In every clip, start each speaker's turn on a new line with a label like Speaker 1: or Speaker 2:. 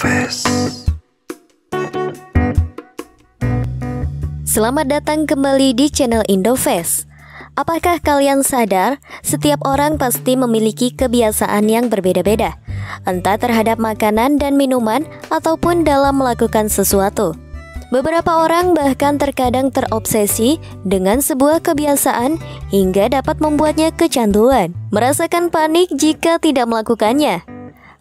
Speaker 1: Indofest.
Speaker 2: Selamat datang kembali di channel Indofest. Apakah kalian sadar, setiap orang pasti memiliki kebiasaan yang berbeda-beda, entah terhadap makanan dan minuman ataupun dalam melakukan sesuatu. Beberapa orang bahkan terkadang terobsesi dengan sebuah kebiasaan hingga dapat membuatnya kecanduan, merasakan panik jika tidak melakukannya.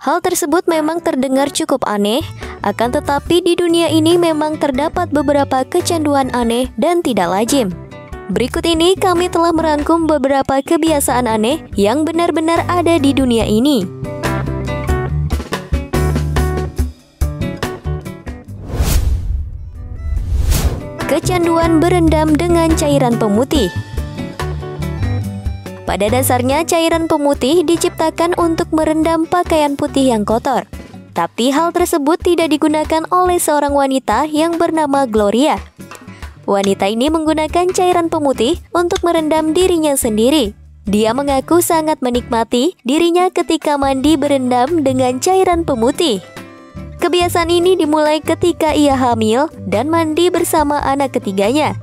Speaker 2: Hal tersebut memang terdengar cukup aneh, akan tetapi di dunia ini memang terdapat beberapa kecanduan aneh dan tidak lazim. Berikut ini kami telah merangkum beberapa kebiasaan aneh yang benar-benar ada di dunia ini. Kecanduan berendam dengan cairan pemutih. Pada dasarnya cairan pemutih diciptakan untuk merendam pakaian putih yang kotor. Tapi hal tersebut tidak digunakan oleh seorang wanita yang bernama Gloria. Wanita ini menggunakan cairan pemutih untuk merendam dirinya sendiri. Dia mengaku sangat menikmati dirinya ketika mandi berendam dengan cairan pemutih. Kebiasaan ini dimulai ketika ia hamil dan mandi bersama anak ketiganya.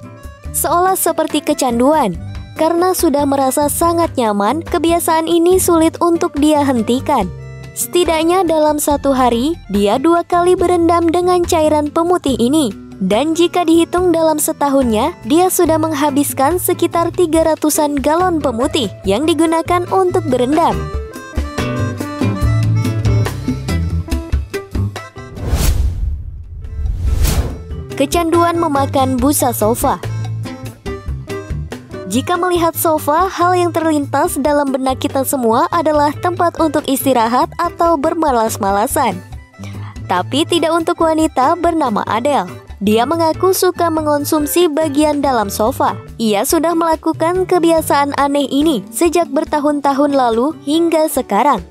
Speaker 2: Seolah seperti kecanduan, karena sudah merasa sangat nyaman, kebiasaan ini sulit untuk dia hentikan. Setidaknya dalam satu hari, dia 2 kali berendam dengan cairan pemutih ini. Dan jika dihitung dalam setahunnya, dia sudah menghabiskan sekitar 300-an galon pemutih yang digunakan untuk berendam. Kecanduan memakan busa sofa. Jika melihat sofa, hal yang terlintas dalam benak kita semua adalah tempat untuk istirahat atau bermalas-malasan. Tapi tidak untuk wanita bernama Adele. Dia mengaku suka mengonsumsi bagian dalam sofa. Ia sudah melakukan kebiasaan aneh ini sejak bertahun-tahun lalu hingga sekarang.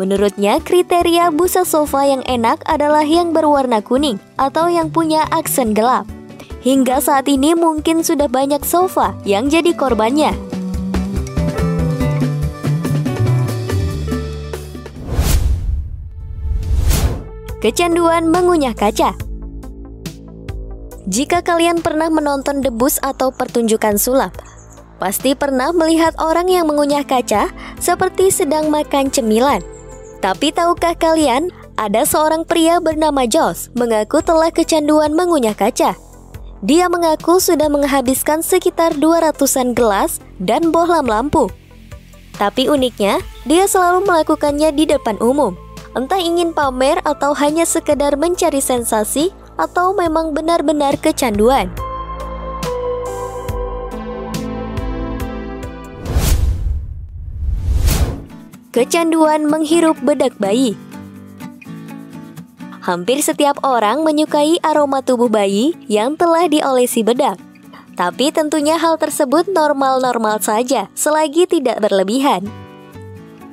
Speaker 2: Menurutnya, kriteria busa sofa yang enak adalah yang berwarna kuning atau yang punya aksen gelap. Hingga saat ini mungkin sudah banyak sofa yang jadi korbannya. Kecanduan mengunyah kaca. Jika kalian pernah menonton debus atau pertunjukan sulap, pasti pernah melihat orang yang mengunyah kaca seperti sedang makan cemilan. Tapi tahukah kalian, ada seorang pria bernama Josh mengaku telah kecanduan mengunyah kaca. Dia mengaku sudah menghabiskan sekitar 200-an gelas dan bohlam lampu. Tapi uniknya, dia selalu melakukannya di depan umum. Entah ingin pamer atau hanya sekedar mencari sensasi, atau memang benar-benar kecanduan. Kecanduan menghirup bedak bayi. Hampir setiap orang menyukai aroma tubuh bayi yang telah diolesi bedak. Tapi tentunya hal tersebut normal-normal saja, selagi tidak berlebihan.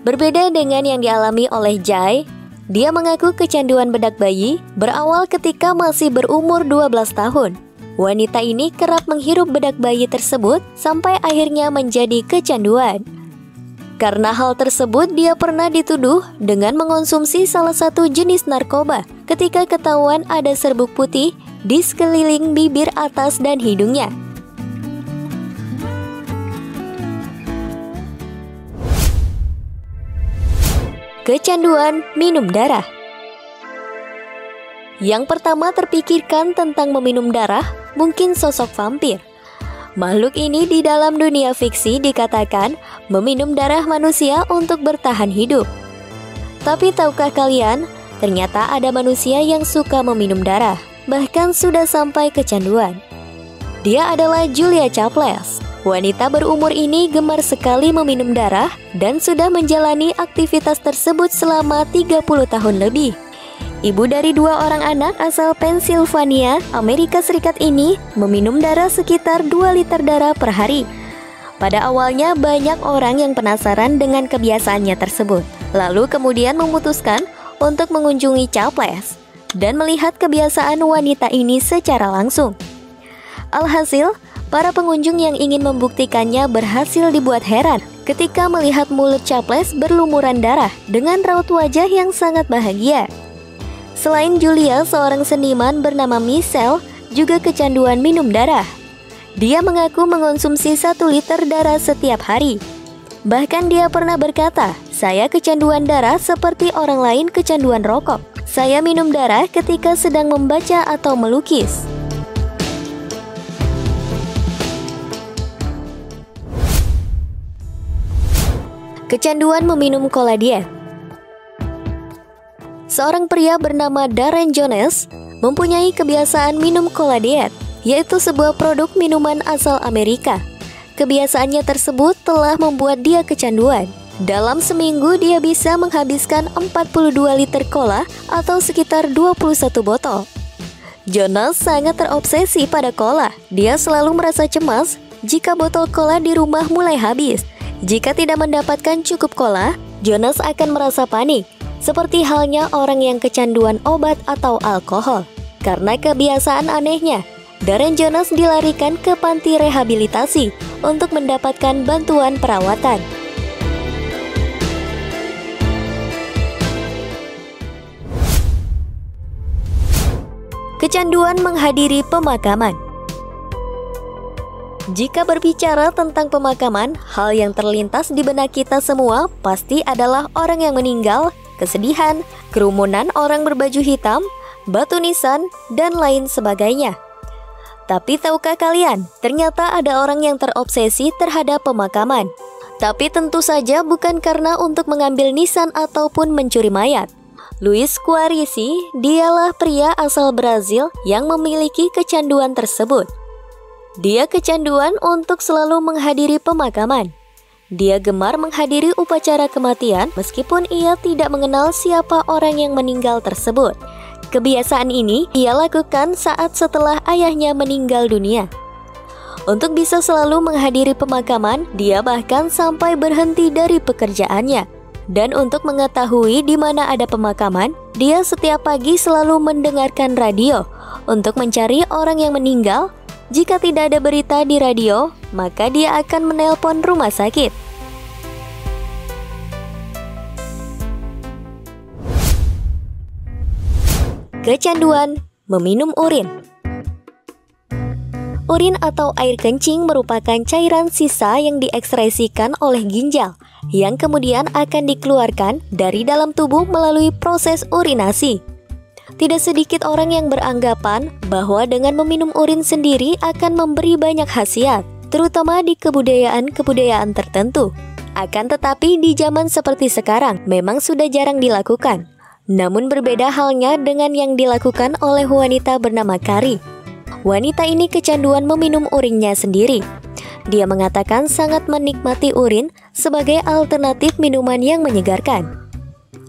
Speaker 2: Berbeda dengan yang dialami oleh Jai, dia mengaku kecanduan bedak bayi berawal ketika masih berumur 12 tahun. Wanita ini kerap menghirup bedak bayi tersebut sampai akhirnya menjadi kecanduan. Karena hal tersebut, dia pernah dituduh dengan mengonsumsi salah satu jenis narkoba ketika ketahuan ada serbuk putih di sekeliling bibir atas dan hidungnya. Kecanduan minum darah. Yang pertama terpikirkan tentang meminum darah mungkin sosok vampir. Makhluk ini di dalam dunia fiksi dikatakan meminum darah manusia untuk bertahan hidup. Tapi tahukah kalian, ternyata ada manusia yang suka meminum darah, bahkan sudah sampai kecanduan. Dia adalah Julia Chaples. Wanita berumur ini gemar sekali meminum darah dan sudah menjalani aktivitas tersebut selama 30 tahun lebih. Ibu dari 2 orang anak asal Pennsylvania, Amerika Serikat ini meminum darah sekitar 2 liter darah per hari. Pada awalnya banyak orang yang penasaran dengan kebiasaannya tersebut. Lalu kemudian memutuskan untuk mengunjungi Chaples dan melihat kebiasaan wanita ini secara langsung. Alhasil, para pengunjung yang ingin membuktikannya berhasil dibuat heran ketika melihat mulut Chaples berlumuran darah dengan raut wajah yang sangat bahagia. Selain Julia, seorang seniman bernama Michelle juga kecanduan minum darah. Dia mengaku mengonsumsi 1 liter darah setiap hari. Bahkan dia pernah berkata, "Saya kecanduan darah seperti orang lain kecanduan rokok. Saya minum darah ketika sedang membaca atau melukis." Kecanduan meminum cola diet. Seorang pria bernama Darren Jones mempunyai kebiasaan minum cola diet, yaitu sebuah produk minuman asal Amerika. Kebiasaannya tersebut telah membuat dia kecanduan. Dalam seminggu dia bisa menghabiskan 42 liter cola atau sekitar 21 botol. Jones sangat terobsesi pada cola. Dia selalu merasa cemas jika botol cola di rumah mulai habis. Jika tidak mendapatkan cukup cola, Jones akan merasa panik, seperti halnya orang yang kecanduan obat atau alkohol. Karena kebiasaan anehnya, Darren Jones dilarikan ke panti rehabilitasi untuk mendapatkan bantuan perawatan. Kecanduan menghadiri pemakaman. Jika berbicara tentang pemakaman, hal yang terlintas di benak kita semua pasti adalah orang yang meninggal, kesedihan, kerumunan orang berbaju hitam, batu nisan, dan lain sebagainya. Tapi tahukah kalian, ternyata ada orang yang terobsesi terhadap pemakaman. Tapi tentu saja bukan karena untuk mengambil nisan ataupun mencuri mayat. Luis Quaressi, dialah pria asal Brazil yang memiliki kecanduan tersebut. Dia kecanduan untuk selalu menghadiri pemakaman. Dia gemar menghadiri upacara kematian meskipun ia tidak mengenal siapa orang yang meninggal tersebut. Kebiasaan ini ia lakukan saat setelah ayahnya meninggal dunia. Untuk bisa selalu menghadiri pemakaman, dia bahkan sampai berhenti dari pekerjaannya. Dan untuk mengetahui di mana ada pemakaman, dia setiap pagi selalu mendengarkan radio untuk mencari orang yang meninggal. Jika tidak ada berita di radio, maka dia akan menelpon rumah sakit. Kecanduan meminum urin. Urin atau air kencing merupakan cairan sisa yang diekskresikan oleh ginjal, yang kemudian akan dikeluarkan dari dalam tubuh melalui proses urinasi. Tidak sedikit orang yang beranggapan bahwa dengan meminum urin sendiri akan memberi banyak khasiat, terutama di kebudayaan-kebudayaan tertentu. Akan tetapi di zaman seperti sekarang memang sudah jarang dilakukan. Namun berbeda halnya dengan yang dilakukan oleh wanita bernama Kari. Wanita ini kecanduan meminum urinnya sendiri. Dia mengatakan sangat menikmati urin sebagai alternatif minuman yang menyegarkan.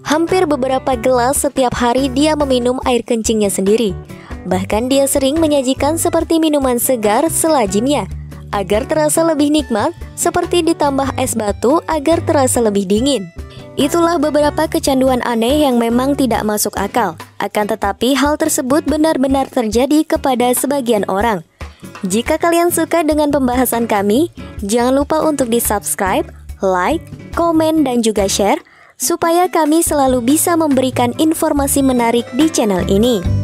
Speaker 2: Hampir beberapa gelas setiap hari dia meminum air kencingnya sendiri. Bahkan dia sering menyajikan seperti minuman segar selajimnya, agar terasa lebih nikmat, seperti ditambah es batu agar terasa lebih dingin. Itulah beberapa kecanduan aneh yang memang tidak masuk akal. Akan tetapi hal tersebut benar-benar terjadi kepada sebagian orang. Jika kalian suka dengan pembahasan kami, jangan lupa untuk di-subscribe, like, komen, dan juga share, supaya kami selalu bisa memberikan informasi menarik di channel ini.